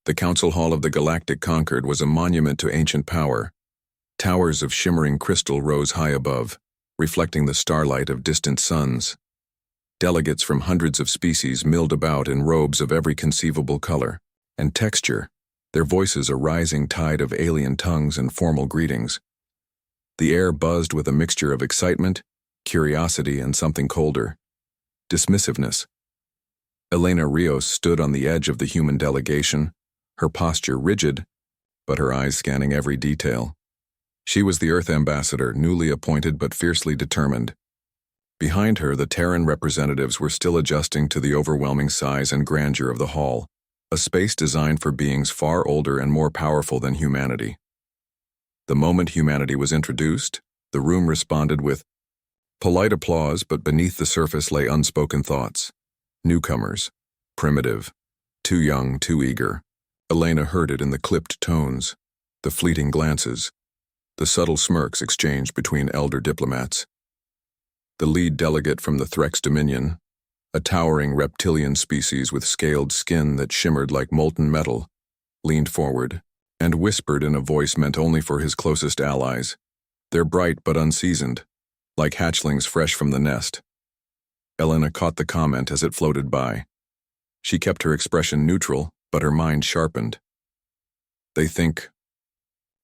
The council hall of the Galactic Concord was a monument to ancient power. Towers of shimmering crystal rose high above, reflecting the starlight of distant suns. Delegates from hundreds of species milled about in robes of every conceivable color and texture, their voices a rising tide of alien tongues and formal greetings. The air buzzed with a mixture of excitement, curiosity, and something colder: dismissiveness. Elena Rios stood on the edge of the human delegation, her posture rigid, but her eyes scanning every detail. She was the Earth ambassador, newly appointed but fiercely determined. Behind her, the Terran representatives were still adjusting to the overwhelming size and grandeur of the hall, a space designed for beings far older and more powerful than humanity. The moment humanity was introduced, the room responded with polite applause, but beneath the surface lay unspoken thoughts. Newcomers, primitive, too young, too eager. Elena heard it in the clipped tones, the fleeting glances, the subtle smirks exchanged between elder diplomats. The lead delegate from the Threx Dominion, a towering reptilian species with scaled skin that shimmered like molten metal, leaned forward and whispered in a voice meant only for his closest allies. They're bright but unseasoned, like hatchlings fresh from the nest. Elena caught the comment as it floated by. She kept her expression neutral, but her mind sharpened. They think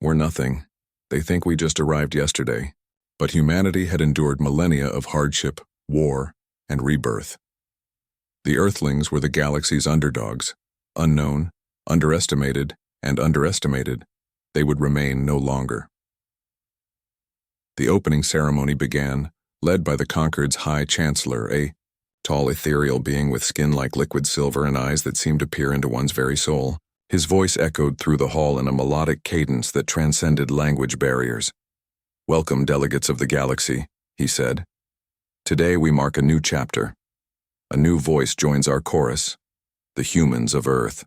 we're nothing. They think we just arrived yesterday. But humanity had endured millennia of hardship, war, and rebirth. The Earthlings were the galaxy's underdogs, unknown, underestimated, and underestimated. They would remain no longer. The opening ceremony began, led by the Concord's High Chancellor, a tall ethereal being with skin like liquid silver and eyes that seemed to peer into one's very soul. His voice echoed through the hall in a melodic cadence that transcended language barriers. "Welcome, delegates of the galaxy," he said. "Today we mark a new chapter. A new voice joins our chorus, the humans of Earth."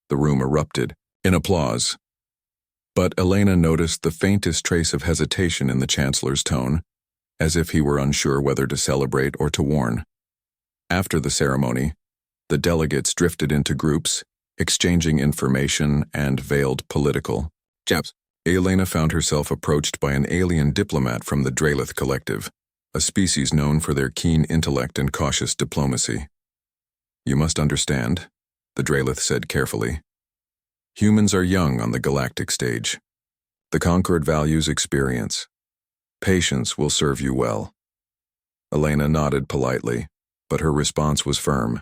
The room erupted in applause. But Elena noticed the faintest trace of hesitation in the Chancellor's tone, as if he were unsure whether to celebrate or to warn. After the ceremony, the delegates drifted into groups, exchanging information and veiled political jabs. Elena found herself approached by an alien diplomat from the Dralith Collective, a species known for their keen intellect and cautious diplomacy. "You must understand," the Dralith said carefully. "Humans are young on the galactic stage. The Concord values experience. Patience will serve you well." Elena nodded politely, but her response was firm.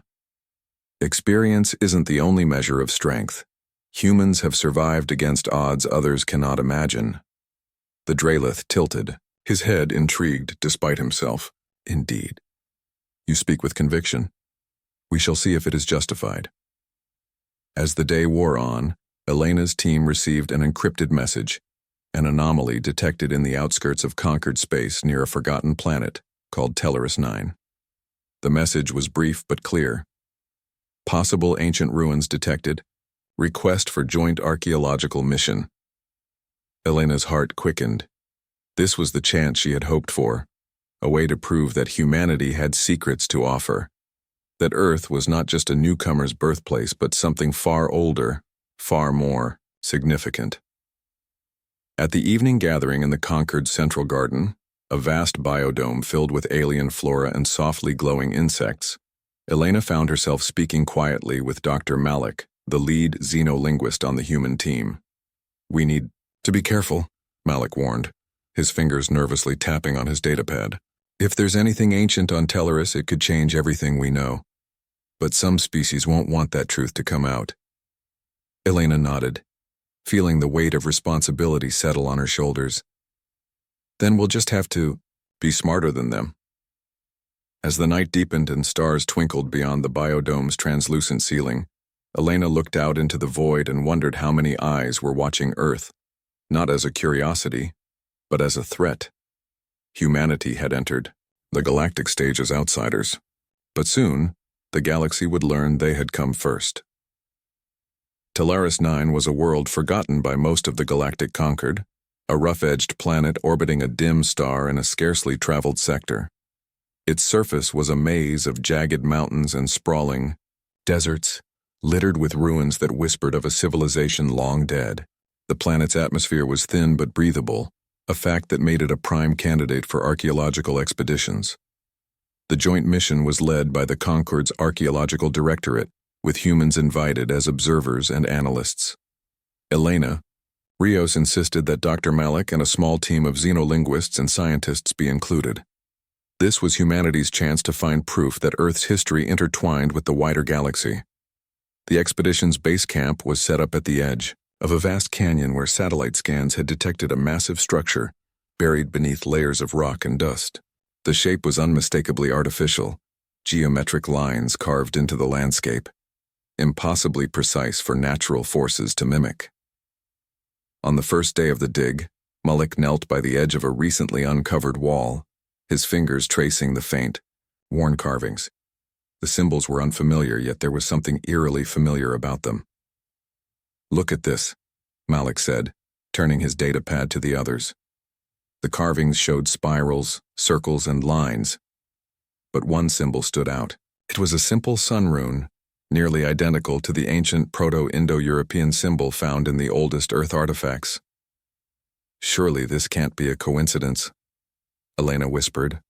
"Experience isn't the only measure of strength. Humans have survived against odds others cannot imagine." The Dralith tilted, his head intrigued despite himself. "Indeed. You speak with conviction. We shall see if it is justified." As the day wore on, Elena's team received an encrypted message, an anomaly detected in the outskirts of Concord space near a forgotten planet called Tellerus 9. The message was brief but clear. Possible ancient ruins detected. Request for joint archaeological mission. Elena's heart quickened. This was the chance she had hoped for, a way to prove that humanity had secrets to offer, that Earth was not just a newcomer's birthplace but something far older, far more significant. At the evening gathering in the Concord Central Garden, a vast biodome filled with alien flora and softly glowing insects, Elena found herself speaking quietly with Dr. Malik, the lead xenolinguist on the human team. "We need to be careful," Malik warned, his fingers nervously tapping on his datapad. "If there's anything ancient on Tellerus, it could change everything we know. But some species won't want that truth to come out." Elena nodded, feeling the weight of responsibility settle on her shoulders. "Then we'll just have to be smarter than them." As the night deepened and stars twinkled beyond the biodome's translucent ceiling, Elena looked out into the void and wondered how many eyes were watching Earth, not as a curiosity, but as a threat. Humanity had entered the galactic stage as outsiders, but soon the galaxy would learn they had come first. Tellerus 9 was a world forgotten by most of the Galactic Concord, a rough-edged planet orbiting a dim star in a scarcely traveled sector. Its surface was a maze of jagged mountains and sprawling deserts, littered with ruins that whispered of a civilization long dead. The planet's atmosphere was thin but breathable, a fact that made it a prime candidate for archaeological expeditions. The joint mission was led by the Concord's Archaeological Directorate, with humans invited as observers and analysts. Elena, Rios insisted that Dr. Malik and a small team of xenolinguists and scientists be included. This was humanity's chance to find proof that Earth's history intertwined with the wider galaxy. The expedition's base camp was set up at the edge of a vast canyon where satellite scans had detected a massive structure buried beneath layers of rock and dust. The shape was unmistakably artificial, geometric lines carved into the landscape, impossibly precise for natural forces to mimic. On the first day of the dig, Malik knelt by the edge of a recently uncovered wall, his fingers tracing the faint, worn carvings. The symbols were unfamiliar, yet there was something eerily familiar about them. "Look at this," Malik said, turning his datapad to the others. The carvings showed spirals, circles, and lines, but one symbol stood out. It was a simple sun rune, nearly identical to the ancient Proto-Indo-European symbol found in the oldest Earth artifacts. "Surely this can't be a coincidence," Elena whispered,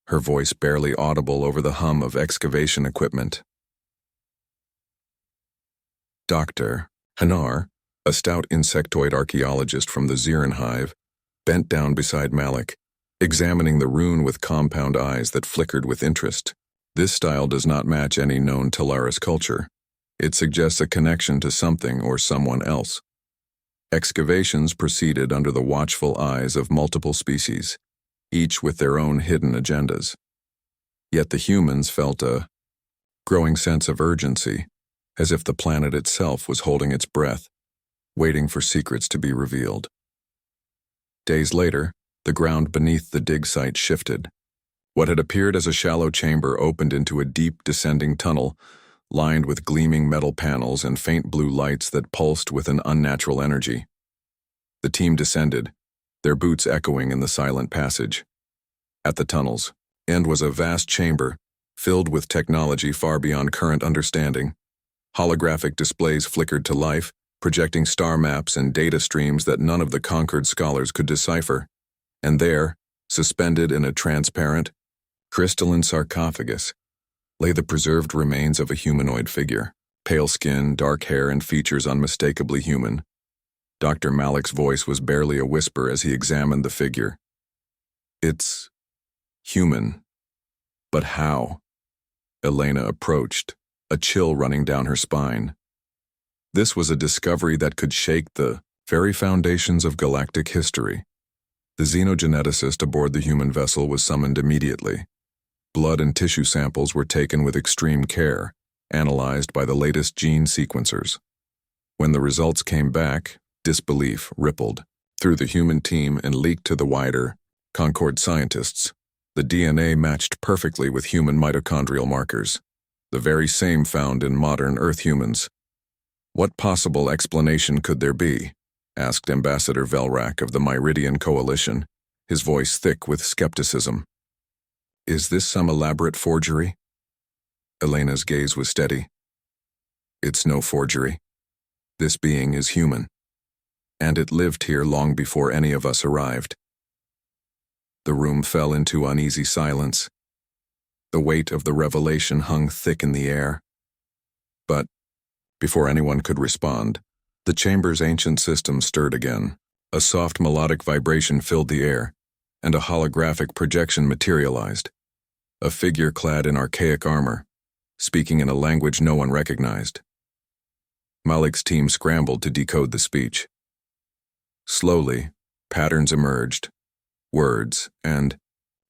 her voice barely audible over the hum of excavation equipment. Dr. Hanar, a stout insectoid archaeologist from the Zirin hive, bent down beside Malik, examining the rune with compound eyes that flickered with interest. "This style does not match any known Talaris culture. It suggests a connection to something or someone else." Excavations proceeded under the watchful eyes of multiple species, each with their own hidden agendas. Yet the humans felt a growing sense of urgency, as if the planet itself was holding its breath, waiting for secrets to be revealed. Days later, the ground beneath the dig site shifted. What had appeared as a shallow chamber opened into a deep descending tunnel, lined with gleaming metal panels and faint blue lights that pulsed with an unnatural energy. The team descended, their boots echoing in the silent passage. At the tunnel's end was a vast chamber, filled with technology far beyond current understanding. Holographic displays flickered to life, projecting star maps and data streams that none of the Concord scholars could decipher. And there, suspended in a transparent, crystalline sarcophagus, lay the preserved remains of a humanoid figure. Pale skin, dark hair, and features unmistakably human. Dr. Malik's voice was barely a whisper as he examined the figure. "It's human. But how?" Elena approached, a chill running down her spine. This was a discovery that could shake the very foundations of galactic history. The xenogeneticist aboard the human vessel was summoned immediately. Blood and tissue samples were taken with extreme care, analyzed by the latest gene sequencers. When the results came back, disbelief rippled through the human team and leaked to the wider Concord scientists. The DNA matched perfectly with human mitochondrial markers, the very same found in modern Earth humans. "What possible explanation could there be?" asked Ambassador Velrak of the Myridian Coalition, his voice thick with skepticism. "Is this some elaborate forgery?" Elena's gaze was steady. "It's no forgery. This being is human. And it lived here long before any of us arrived." The room fell into uneasy silence. The weight of the revelation hung thick in the air. But, before anyone could respond, the chamber's ancient system stirred again. A soft melodic vibration filled the air, and a holographic projection materialized. A figure clad in archaic armor, speaking in a language no one recognized. Malik's team scrambled to decode the speech. Slowly, patterns emerged, words and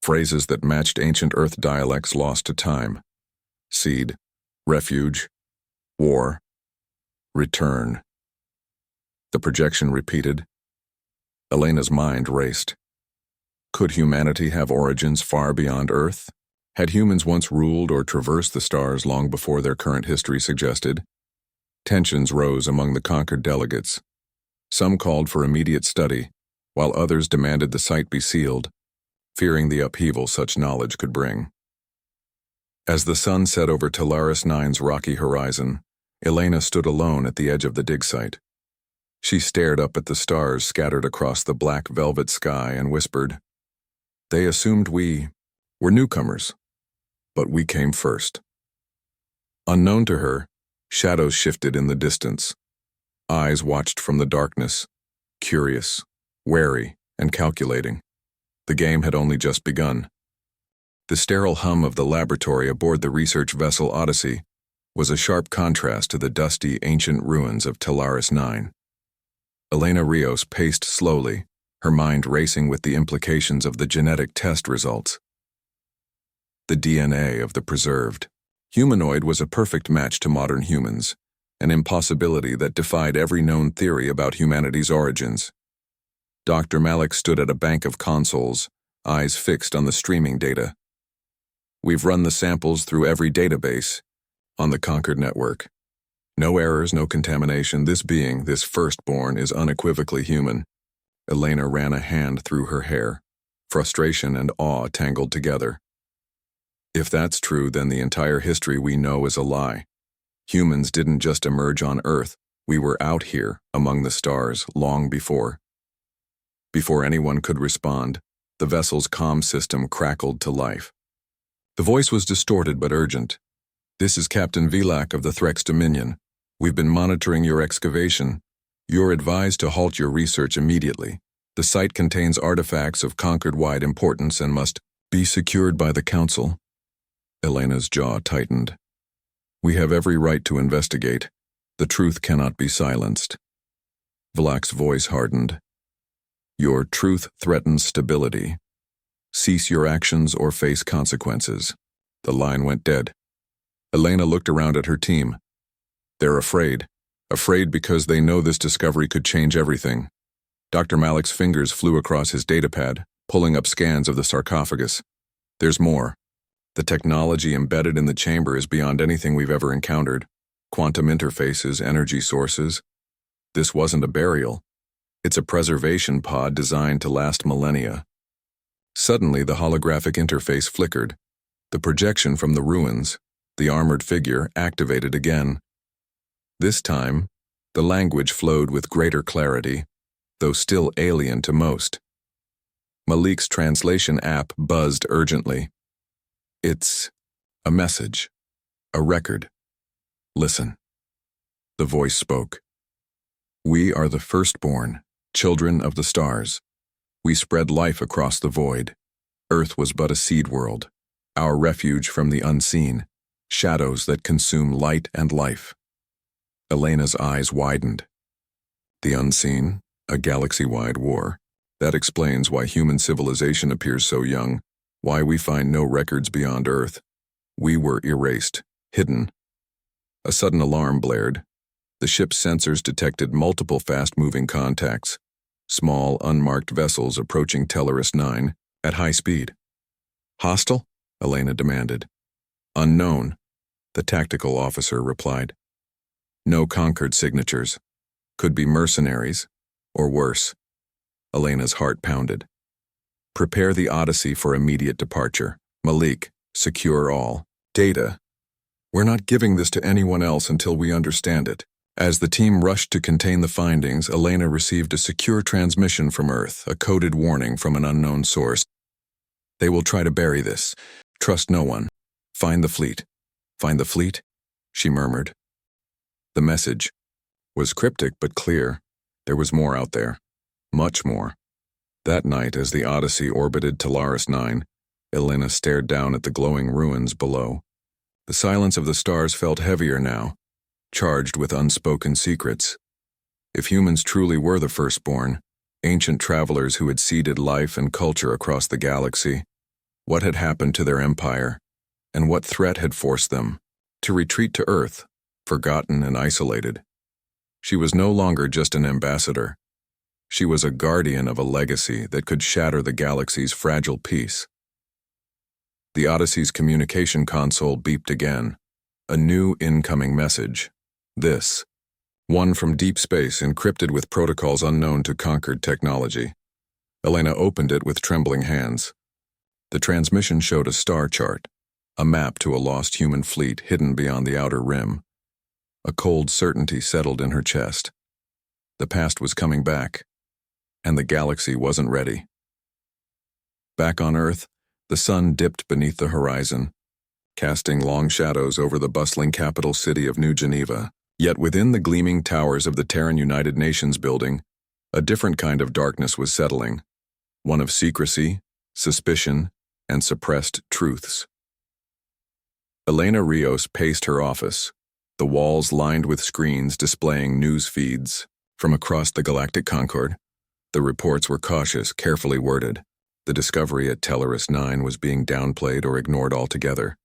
phrases that matched ancient Earth dialects lost to time. Seed, refuge, war, return. The projection repeated. Elena's mind raced. Could humanity have origins far beyond Earth? Had humans once ruled or traversed the stars long before their current history suggested? Tensions rose among the conquered delegates. Some called for immediate study, while others demanded the site be sealed, fearing the upheaval such knowledge could bring. As the sun set over Talaris IX's rocky horizon, Elena stood alone at the edge of the dig site. She stared up at the stars scattered across the black velvet sky and whispered, "They assumed we were newcomers, but we came first." Unknown to her, shadows shifted in the distance. Eyes watched from the darkness, curious, wary, and calculating. The game had only just begun. The sterile hum of the laboratory aboard the research vessel Odyssey was a sharp contrast to the dusty, ancient ruins of Talaris 9. Elena Rios paced slowly, her mind racing with the implications of the genetic test results. The DNA of the preserved humanoid was a perfect match to modern humans, an impossibility that defied every known theory about humanity's origins. Dr. Malik stood at a bank of consoles, eyes fixed on the streaming data. "We've run the samples through every database on the Concord network. No errors, no contamination. This being, this firstborn, is unequivocally human." Elena ran a hand through her hair, frustration and awe tangled together. If that's true, then the entire history we know is a lie. Humans didn't just emerge on Earth, we were out here, among the stars, long before. Before anyone could respond, the vessel's comm system crackled to life. The voice was distorted but urgent. "This is Captain Vilak of the Threx Dominion. We've been monitoring your excavation. You're advised to halt your research immediately. The site contains artifacts of Concord-wide importance and must be secured by the Council." Elena's jaw tightened. "We have every right to investigate. The truth cannot be silenced." Vilak's voice hardened. "Your truth threatens stability. Cease your actions or face consequences." The line went dead. Elena looked around at her team. They're afraid. Afraid because they know this discovery could change everything. Dr. Malik's fingers flew across his datapad, pulling up scans of the sarcophagus. "There's more. The technology embedded in the chamber is beyond anything we've ever encountered. Quantum interfaces, energy sources. This wasn't a burial. It's a preservation pod designed to last millennia." Suddenly, the holographic interface flickered. The projection from the ruins, the armored figure, activated again. This time, the language flowed with greater clarity, though still alien to most. Malik's translation app buzzed urgently. "It's a message, a record. Listen." The voice spoke. "We are the firstborn, children of the stars. We spread life across the void. Earth was but a seed world, our refuge from the unseen, shadows that consume light and life." Elena's eyes widened. The unseen, a galaxy-wide war. That explains why human civilization appears so young, why we find no records beyond Earth. We were erased, hidden. A sudden alarm blared. The ship's sensors detected multiple fast-moving contacts, small, unmarked vessels approaching Talaris 9 at high speed. "Hostile?" Elena demanded. "Unknown," the tactical officer replied. "No Concord signatures. Could be mercenaries, or worse." Elena's heart pounded. "Prepare the Odyssey for immediate departure. Malik, secure all. Data. We're not giving this to anyone else until we understand it." As the team rushed to contain the findings, Elena received a secure transmission from Earth, a coded warning from an unknown source. "They will try to bury this. Trust no one. Find the fleet." "Find the fleet?" she murmured. The message was cryptic but clear. There was more out there. Much more. That night, as the Odyssey orbited Talaris 9, Elena stared down at the glowing ruins below. The silence of the stars felt heavier now, charged with unspoken secrets. If humans truly were the firstborn, ancient travelers who had seeded life and culture across the galaxy, what had happened to their empire, and what threat had forced them to retreat to Earth, forgotten and isolated? She was no longer just an ambassador. She was a guardian of a legacy that could shatter the galaxy's fragile peace. The Odyssey's communication console beeped again. A new incoming message. This. One from deep space, encrypted with protocols unknown to Concord technology. Elena opened it with trembling hands. The transmission showed a star chart, a map to a lost human fleet hidden beyond the outer rim. A cold certainty settled in her chest. The past was coming back, and the galaxy wasn't ready. Back on Earth, the sun dipped beneath the horizon, casting long shadows over the bustling capital city of New Geneva. Yet within the gleaming towers of the Terran United Nations building, a different kind of darkness was settling, one of secrecy, suspicion, and suppressed truths. Elena Rios paced her office, the walls lined with screens displaying news feeds from across the Galactic Concord. The reports were cautious, carefully worded. The discovery at Tellerus 9 was being downplayed or ignored altogether.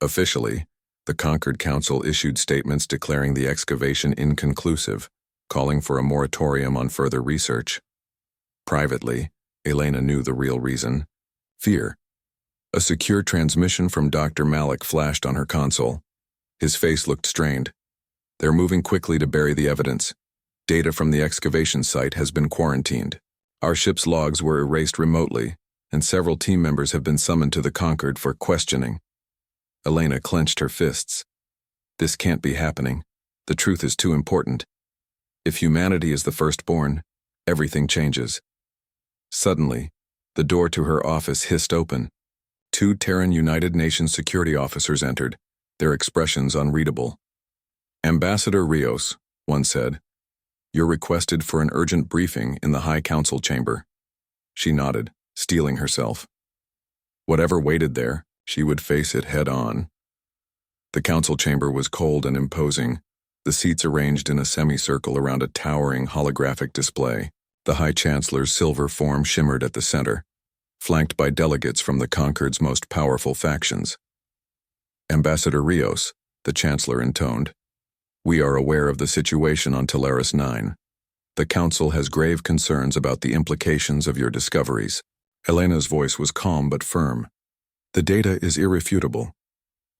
Officially, the Concord Council issued statements declaring the excavation inconclusive, calling for a moratorium on further research. Privately, Elena knew the real reason: fear. A secure transmission from Dr. Malik flashed on her console. His face looked strained. They're moving quickly to bury the evidence. Data from the excavation site has been quarantined. Our ship's logs were erased remotely, and several team members have been summoned to the Concord for questioning. Elena clenched her fists. This can't be happening. The truth is too important. If humanity is the firstborn, everything changes. Suddenly, the door to her office hissed open. 2 Terran United Nations security officers entered, their expressions unreadable. "Ambassador Rios," one said, "you're requested for an urgent briefing in the High Council chamber." She nodded, steeling herself. Whatever waited there, she would face it head-on. The council chamber was cold and imposing, the seats arranged in a semicircle around a towering holographic display. The High Chancellor's silver form shimmered at the center, flanked by delegates from the Concord's most powerful factions. "Ambassador Rios," the Chancellor intoned, "we are aware of the situation on Tellerus 9. The Council has grave concerns about the implications of your discoveries." Elena's voice was calm but firm. "The data is irrefutable.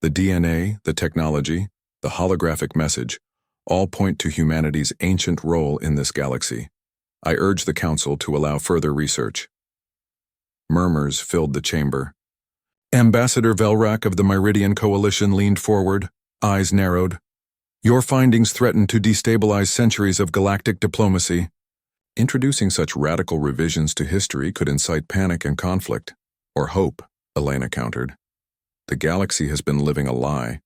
The DNA, the technology, the holographic message, all point to humanity's ancient role in this galaxy. I urge the Council to allow further research." Murmurs filled the chamber. Ambassador Velrak of the Meridian Coalition leaned forward, eyes narrowed. "Your findings threaten to destabilize centuries of galactic diplomacy." Introducing such radical revisions to history could incite panic and conflict. Or hope, Elena countered. "The galaxy has been living a lie.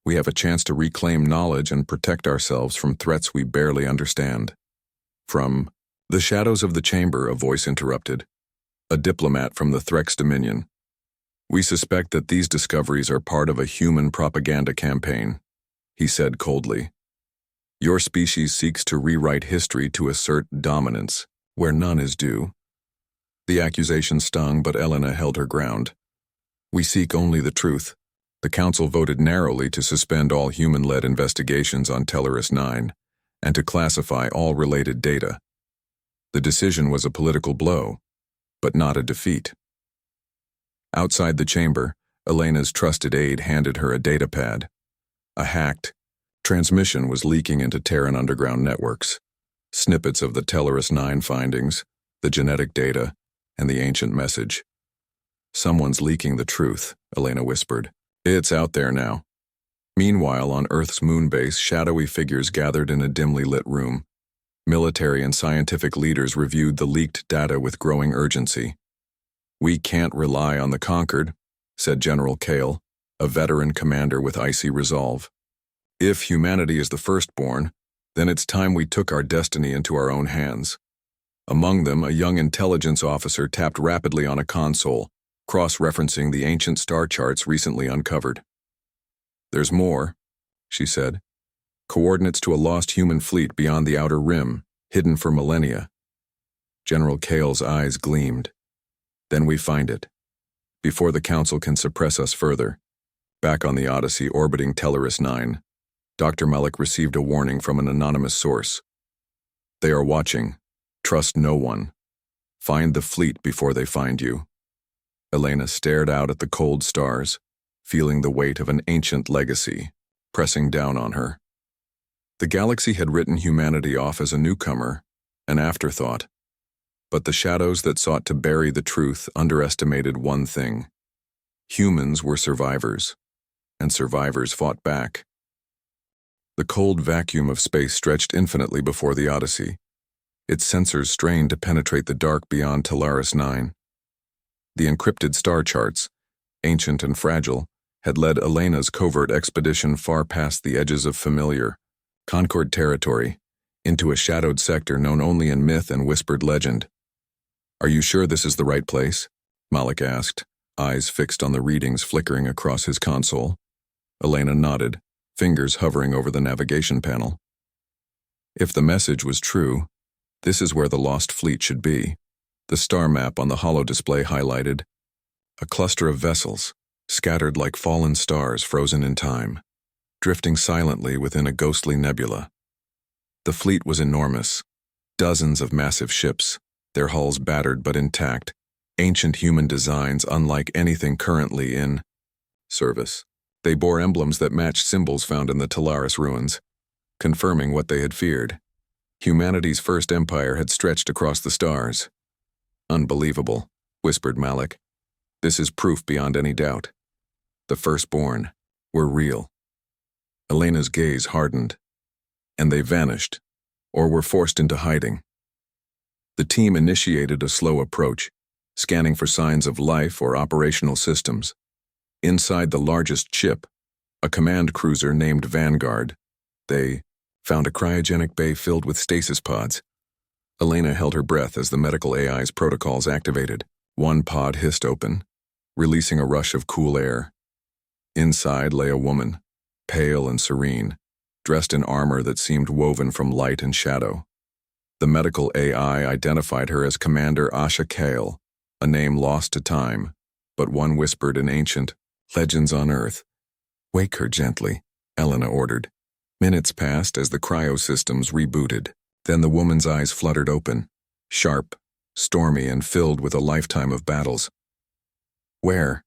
We have a chance to reclaim knowledge and protect ourselves from threats we barely understand." From the shadows of the chamber, a voice interrupted. A diplomat from the Threx Dominion. "We suspect that these discoveries are part of a human propaganda campaign," he said coldly. "Your species seeks to rewrite history to assert dominance, where none is due." The accusation stung, but Elena held her ground. "We seek only the truth." The Council voted narrowly to suspend all human-led investigations on Tellerus 9 and to classify all related data. The decision was a political blow, but not a defeat. Outside the chamber, Elena's trusted aide handed her a datapad. A hacked transmission was leaking into Terran underground networks. Snippets of the Tellerus 9 findings, the genetic data, and the ancient message. "Someone's leaking the truth," Elena whispered. "It's out there now." Meanwhile, on Earth's moon base, shadowy figures gathered in a dimly lit room. Military and scientific leaders reviewed the leaked data with growing urgency. "We can't rely on the Concord," said General Kale, a veteran commander with icy resolve. "If humanity is the firstborn, then it's time we took our destiny into our own hands." Among them, a young intelligence officer tapped rapidly on a console, cross-referencing the ancient star charts recently uncovered. "There's more," she said. "Coordinates to a lost human fleet beyond the outer rim, hidden for millennia." General Kale's eyes gleamed. "Then we find it. Before the Council can suppress us further." Back on the Odyssey orbiting Tellerus 9, Dr. Malik received a warning from an anonymous source. "They are watching. Trust no one. Find the fleet before they find you." Elena stared out at the cold stars, feeling the weight of an ancient legacy pressing down on her. The galaxy had written humanity off as a newcomer, an afterthought. But the shadows that sought to bury the truth underestimated one thing. Humans were survivors, and survivors fought back. The cold vacuum of space stretched infinitely before the Odyssey. Its sensors strained to penetrate the dark beyond Talaris 9. The encrypted star charts, ancient and fragile, had led Elena's covert expedition far past the edges of familiar, Concord territory, into a shadowed sector known only in myth and whispered legend. "Are you sure this is the right place?" Malik asked, eyes fixed on the readings flickering across his console. Elena nodded, fingers hovering over the navigation panel. If the message was true, this is where the lost fleet should be. The star map on the holodisplay highlighted a cluster of vessels, scattered like fallen stars frozen in time, drifting silently within a ghostly nebula. The fleet was enormous, dozens of massive ships, their hulls battered but intact, ancient human designs unlike anything currently in service. They bore emblems that matched symbols found in the Talaris ruins, confirming what they had feared. Humanity's first empire had stretched across the stars. "Unbelievable," whispered Malik. "This is proof beyond any doubt. The firstborn were real." Elena's gaze hardened, and they vanished, or were forced into hiding. The team initiated a slow approach, scanning for signs of life or operational systems. Inside the largest ship, a command cruiser named Vanguard, they found a cryogenic bay filled with stasis pods. Elena held her breath as the medical AI's protocols activated. One pod hissed open, releasing a rush of cool air. Inside lay a woman, pale and serene, dressed in armor that seemed woven from light and shadow. The medical AI identified her as Commander Asha Kale, a name lost to time, but one whispered in ancient legends on Earth. "Wake her gently," Elena ordered. Minutes passed as the cryosystems rebooted. Then the woman's eyes fluttered open, sharp, stormy, and filled with a lifetime of battles. "Where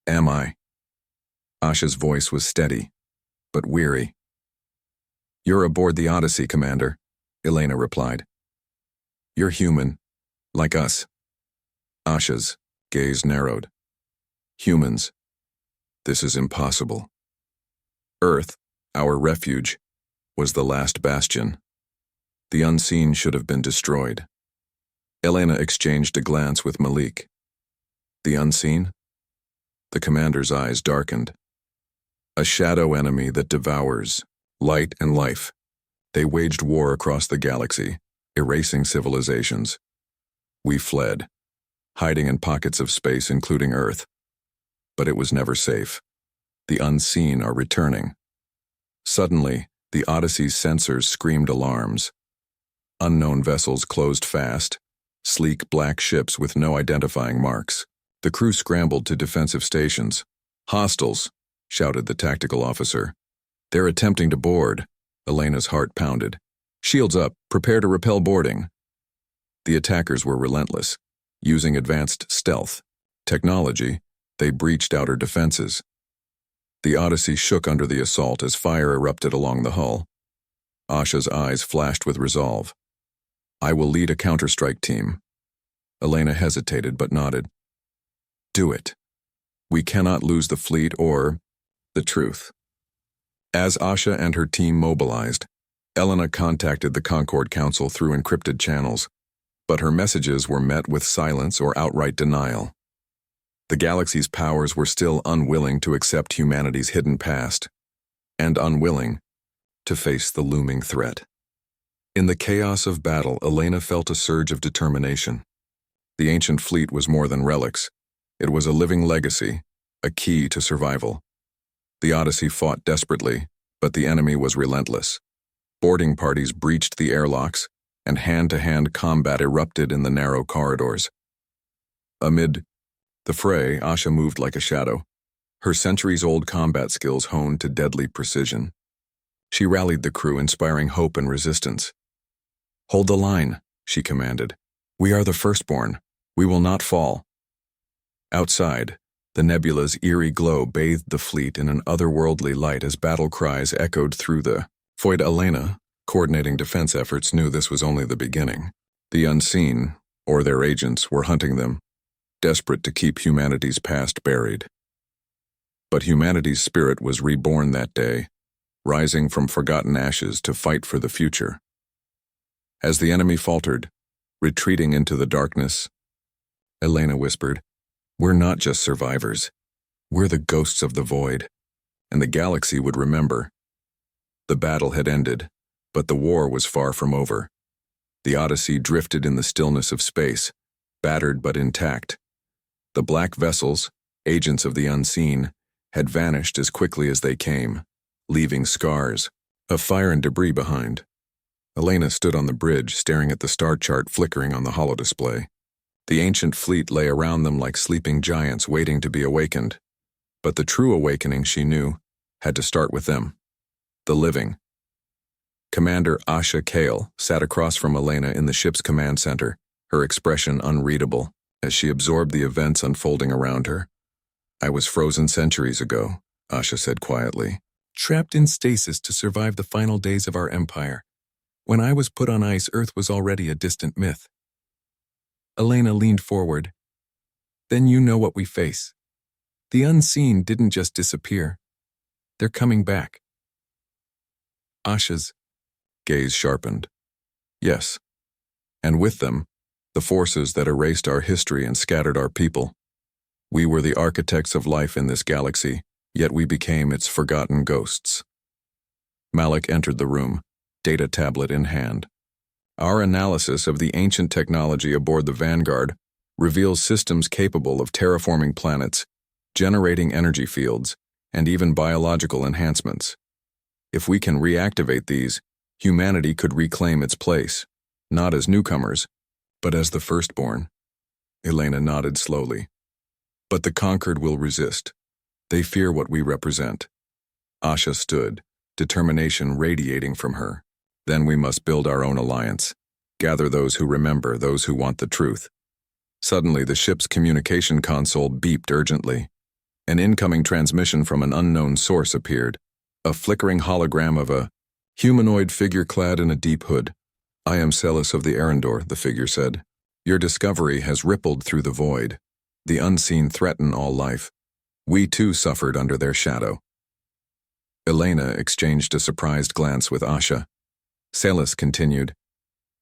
am I?" Asha's voice was steady, but weary. "You're aboard the Odyssey, Commander," Elena replied. "You're human, like us." Asha's gaze narrowed. "Humans. This is impossible. Earth, our refuge, was the last bastion. The unseen should have been destroyed." Elena exchanged a glance with Malik. "The unseen?" The commander's eyes darkened. "A shadow enemy that devours light and life. They waged war across the galaxy, erasing civilizations. We fled, hiding in pockets of space including Earth. But it was never safe. The unseen are returning." Suddenly, the Odyssey's sensors screamed alarms. Unknown vessels closed fast, sleek black ships with no identifying marks. The crew scrambled to defensive stations. "Hostiles," shouted the tactical officer. "They're attempting to board." Elena's heart pounded. "Shields up, prepare to repel boarding." The attackers were relentless. Using advanced stealth technology, they breached outer defenses. The Odyssey shook under the assault as fire erupted along the hull. Asha's eyes flashed with resolve. "I will lead a counterstrike team." Elena hesitated but nodded. "Do it. We cannot lose the fleet or the truth." As Asha and her team mobilized, Elena contacted the Concord Council through encrypted channels, but her messages were met with silence or outright denial. The galaxy's powers were still unwilling to accept humanity's hidden past, and unwilling to face the looming threat. In the chaos of battle, Elena felt a surge of determination. The ancient fleet was more than relics. It was a living legacy, a key to survival. The Odyssey fought desperately, but the enemy was relentless. Boarding parties breached the airlocks, and hand-to-hand combat erupted in the narrow corridors. Amid the fray, Asha moved like a shadow, her centuries-old combat skills honed to deadly precision. She rallied the crew, inspiring hope and resistance. "Hold the line," she commanded. "We are the firstborn. We will not fall." Outside, the nebula's eerie glow bathed the fleet in an otherworldly light as battle cries echoed through the void. Elena, coordinating defense efforts, knew this was only the beginning. The unseen, or their agents, were hunting them, desperate to keep humanity's past buried. But humanity's spirit was reborn that day, rising from forgotten ashes to fight for the future. As the enemy faltered, retreating into the darkness, Elena whispered, "We're not just survivors. We're the ghosts of the void, and the galaxy would remember." The battle had ended, but the war was far from over. The Odyssey drifted in the stillness of space, battered but intact. The black vessels, agents of the unseen, had vanished as quickly as they came, leaving scars of fire and debris behind. Elena stood on the bridge, staring at the star chart flickering on the holodisplay. The ancient fleet lay around them like sleeping giants waiting to be awakened. But the true awakening, she knew, had to start with them. The living. Commander Asha Kale sat across from Elena in the ship's command center, her expression unreadable as she absorbed the events unfolding around her. "I was frozen centuries ago," Asha said quietly, "trapped in stasis to survive the final days of our empire. When I was put on ice, Earth was already a distant myth." Elena leaned forward. "Then you know what we face. The unseen didn't just disappear. They're coming back." Asha's gaze sharpened. "Yes. And with them, the forces that erased our history and scattered our people. We were the architects of life in this galaxy, yet we became its forgotten ghosts." Malik entered the room, data tablet in hand. "Our analysis of the ancient technology aboard the Vanguard reveals systems capable of terraforming planets, generating energy fields, and even biological enhancements. If we can reactivate these, humanity could reclaim its place, not as newcomers, but as the firstborn." Elena nodded slowly. "But the conquered will resist. They fear what we represent." Asha stood, determination radiating from her. "Then we must build our own alliance, gather those who remember, those who want the truth." Suddenly, the ship's communication console beeped urgently. An incoming transmission from an unknown source appeared, a flickering hologram of a humanoid figure clad in a deep hood. "I am Celis of the Arendor," the figure said. "Your discovery has rippled through the void. The unseen threaten all life. We too suffered under their shadow." Elena exchanged a surprised glance with Asha. Celis continued,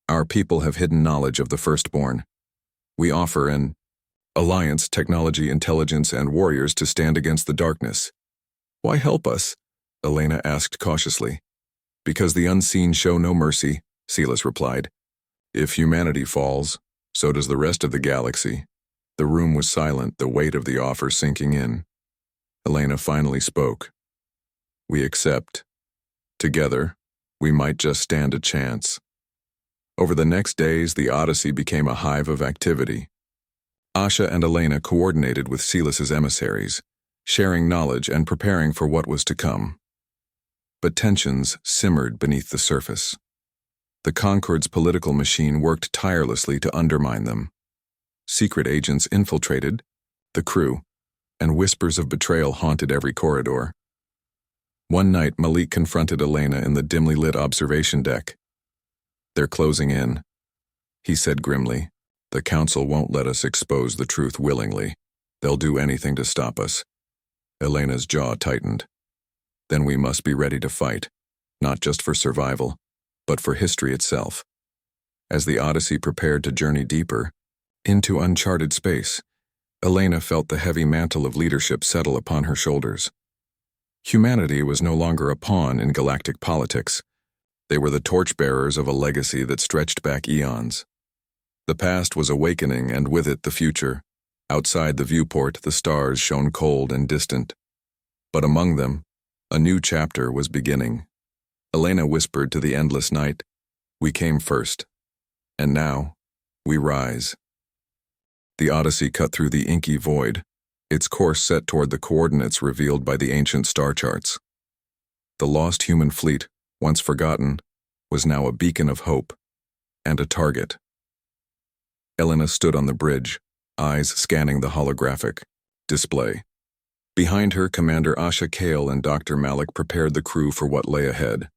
"Our people have hidden knowledge of the firstborn. We offer an alliance, technology, intelligence, and warriors to stand against the darkness." "Why help us?" Elena asked cautiously. "Because the unseen show no mercy," Celis replied. "If humanity falls, so does the rest of the galaxy." The room was silent, the weight of the offer sinking in. Elena finally spoke. "We accept. Together, we might just stand a chance." Over the next days, the Odyssey became a hive of activity. Asha and Elena coordinated with Celis's emissaries, sharing knowledge and preparing for what was to come. But tensions simmered beneath the surface. The Concord's political machine worked tirelessly to undermine them. Secret agents infiltrated the crew, and whispers of betrayal haunted every corridor. One night, Malik confronted Elena in the dimly lit observation deck. "They're closing in," he said grimly. "The Council won't let us expose the truth willingly. They'll do anything to stop us." Elena's jaw tightened. "Then we must be ready to fight, not just for survival, but for history itself." As the Odyssey prepared to journey deeper, into uncharted space, Elena felt the heavy mantle of leadership settle upon her shoulders. Humanity was no longer a pawn in galactic politics. They were the torchbearers of a legacy that stretched back eons. The past was awakening, and with it the future. Outside the viewport, the stars shone cold and distant. But among them, a new chapter was beginning. Elena whispered to the endless night, "We came first, and now we rise." The Odyssey cut through the inky void, its course set toward the coordinates revealed by the ancient star charts. The lost human fleet, once forgotten, was now a beacon of hope and a target. Elena stood on the bridge, eyes scanning the holographic display. Behind her, Commander Asha Kale and Dr. Malik prepared the crew for what lay ahead.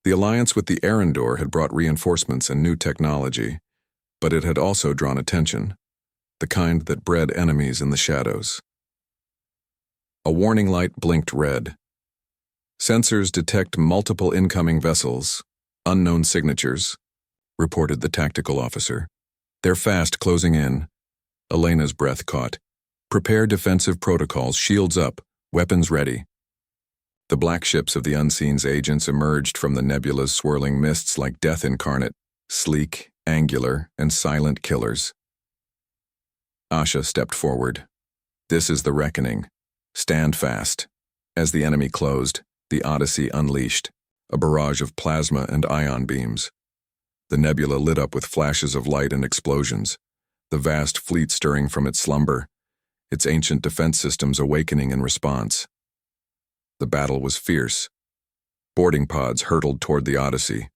The alliance with the Arendor had brought reinforcements and new technology, but it had also drawn attention, the kind that bred enemies in the shadows. A warning light blinked red. Sensors detect multiple incoming vessels. Unknown signatures, reported the tactical officer. They're fast closing in. Elena's breath caught. Prepare defensive protocols, shields up, weapons ready. The black ships of the Unseen's agents emerged from the nebula's swirling mists like death incarnate, sleek, angular, and silent killers. Asha stepped forward. This is the reckoning. Stand fast. As the enemy closed, the Odyssey unleashed, a barrage of plasma and ion beams. The nebula lit up with flashes of light and explosions, the vast fleet stirring from its slumber, its ancient defense systems awakening in response. The battle was fierce. Boarding pods hurtled toward the Odyssey,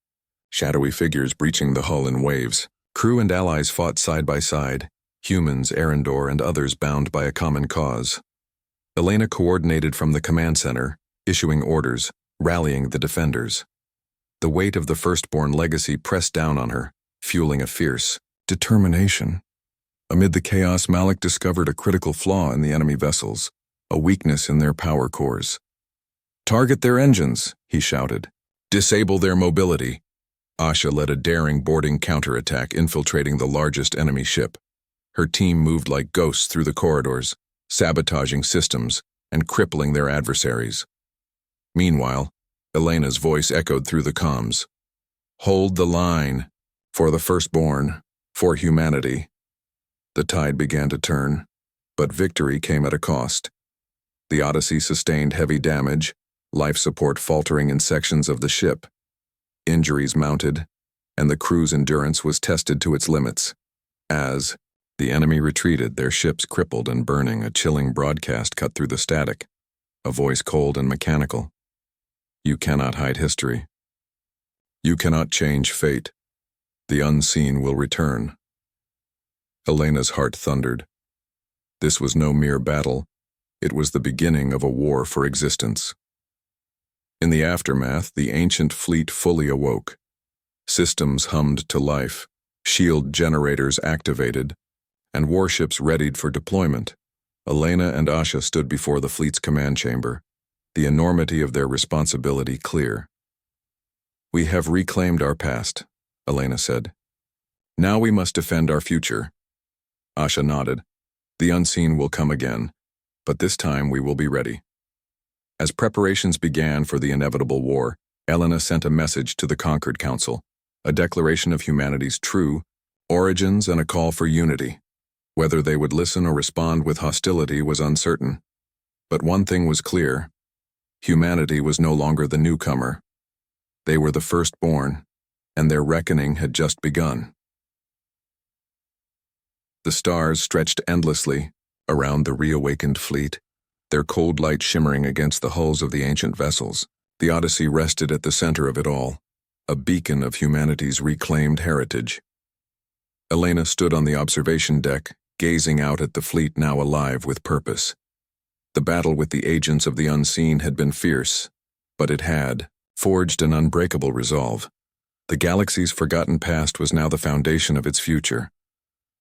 shadowy figures breaching the hull in waves. Crew and allies fought side by side, humans, Arendor, and others bound by a common cause. Elena coordinated from the command center, issuing orders, rallying the defenders. The weight of the firstborn legacy pressed down on her, fueling a fierce determination. Amid the chaos, Malik discovered a critical flaw in the enemy vessels, a weakness in their power cores. Target their engines, he shouted. Disable their mobility. Asha led a daring boarding counterattack, infiltrating the largest enemy ship. Her team moved like ghosts through the corridors, sabotaging systems and crippling their adversaries. Meanwhile, Elena's voice echoed through the comms. Hold the line. For the firstborn. For humanity. The tide began to turn, but victory came at a cost. The Odyssey sustained heavy damage, life support faltering in sections of the ship. Injuries mounted, and the crew's endurance was tested to its limits. As the enemy retreated, their ships crippled and burning, a chilling broadcast cut through the static, a voice cold and mechanical. You cannot hide history. You cannot change fate. The unseen will return. Elena's heart thundered. This was no mere battle. It was the beginning of a war for existence. In the aftermath, the ancient fleet fully awoke. Systems hummed to life, shield generators activated, and warships readied for deployment. Elena and Asha stood before the fleet's command chamber, the enormity of their responsibility clear. We have reclaimed our past, Elena said. Now we must defend our future. Asha nodded. The unseen will come again, but this time we will be ready. As preparations began for the inevitable war, Elena sent a message to the Conquered Council, a declaration of humanity's true origins and a call for unity. Whether they would listen or respond with hostility was uncertain. But one thing was clear. Humanity was no longer the newcomer. They were the firstborn, and their reckoning had just begun. The stars stretched endlessly around the reawakened fleet, their cold light shimmering against the hulls of the ancient vessels. The Odyssey rested at the center of it all, a beacon of humanity's reclaimed heritage. Elena stood on the observation deck, gazing out at the fleet now alive with purpose. The battle with the agents of the unseen had been fierce, but it had forged an unbreakable resolve. The galaxy's forgotten past was now the foundation of its future.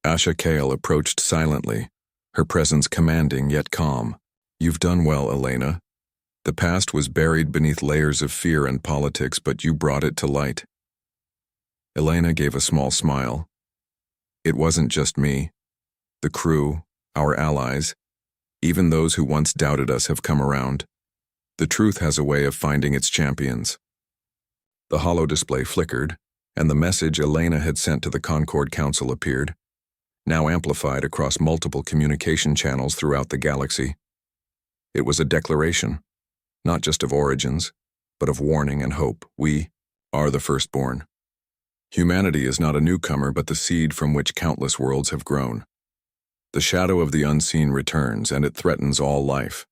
Asha Kale approached silently, her presence commanding yet calm. You've done well, Elena. The past was buried beneath layers of fear and politics, but you brought it to light. Elena gave a small smile. It wasn't just me. The crew, our allies, even those who once doubted us have come around. The truth has a way of finding its champions. The holo display flickered, and the message Elena had sent to the Concord Council appeared, now amplified across multiple communication channels throughout the galaxy. It was a declaration, not just of origins, but of warning and hope. We are the firstborn. Humanity is not a newcomer, but the seed from which countless worlds have grown. The shadow of the unseen returns, and it threatens all life.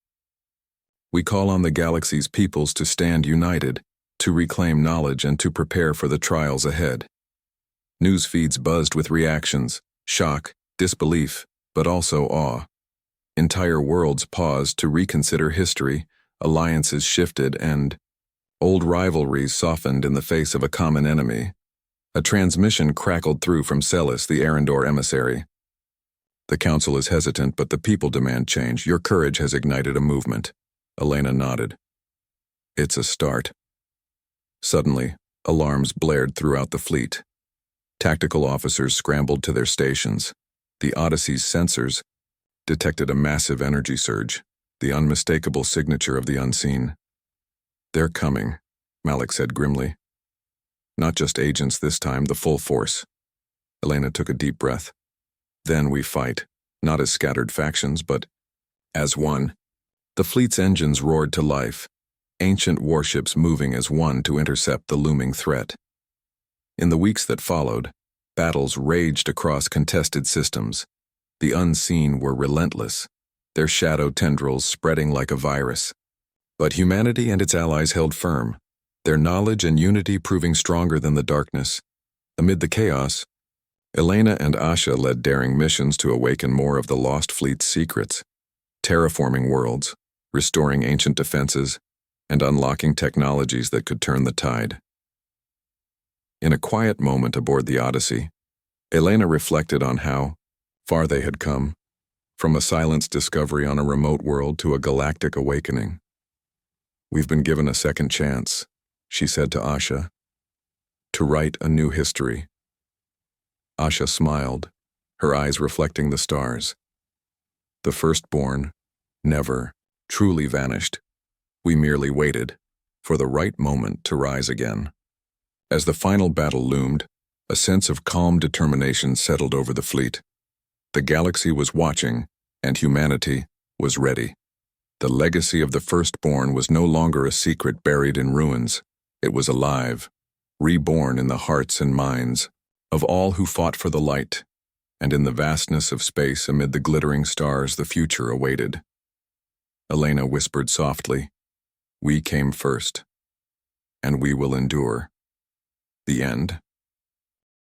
We call on the galaxy's peoples to stand united, to reclaim knowledge, and to prepare for the trials ahead. News feeds buzzed with reactions, shock, disbelief, but also awe. Entire worlds paused to reconsider history, alliances shifted, and old rivalries softened in the face of a common enemy. A transmission crackled through from Celis, the Arendor emissary. The council is hesitant, but the people demand change. Your courage has ignited a movement. Elena nodded. It's a start. Suddenly, alarms blared throughout the fleet. Tactical officers scrambled to their stations. The Odyssey's sensors detected a massive energy surge, the unmistakable signature of the unseen. "They're coming," Malik said grimly. "Not just agents this time, the full force." Elena took a deep breath. "Then we fight, not as scattered factions, but as one." The fleet's engines roared to life, ancient warships moving as one to intercept the looming threat. In the weeks that followed, battles raged across contested systems. The unseen were relentless, their shadow tendrils spreading like a virus. But humanity and its allies held firm, their knowledge and unity proving stronger than the darkness. Amid the chaos, Elena and Asha led daring missions to awaken more of the lost fleet's secrets, terraforming worlds, restoring ancient defenses, and unlocking technologies that could turn the tide. In a quiet moment aboard the Odyssey, Elena reflected on how far they had come, from a silenced discovery on a remote world to a galactic awakening. "We've been given a second chance," she said to Asha, "to write a new history." Asha smiled, her eyes reflecting the stars. "The firstborn never truly vanished. We merely waited for the right moment to rise again." As the final battle loomed, a sense of calm determination settled over the fleet. The galaxy was watching, and humanity was ready. The legacy of the firstborn was no longer a secret buried in ruins. It was alive, reborn in the hearts and minds of all who fought for the light, and in the vastness of space amid the glittering stars the future awaited. Elena whispered softly, "We came first, and we will endure." The end.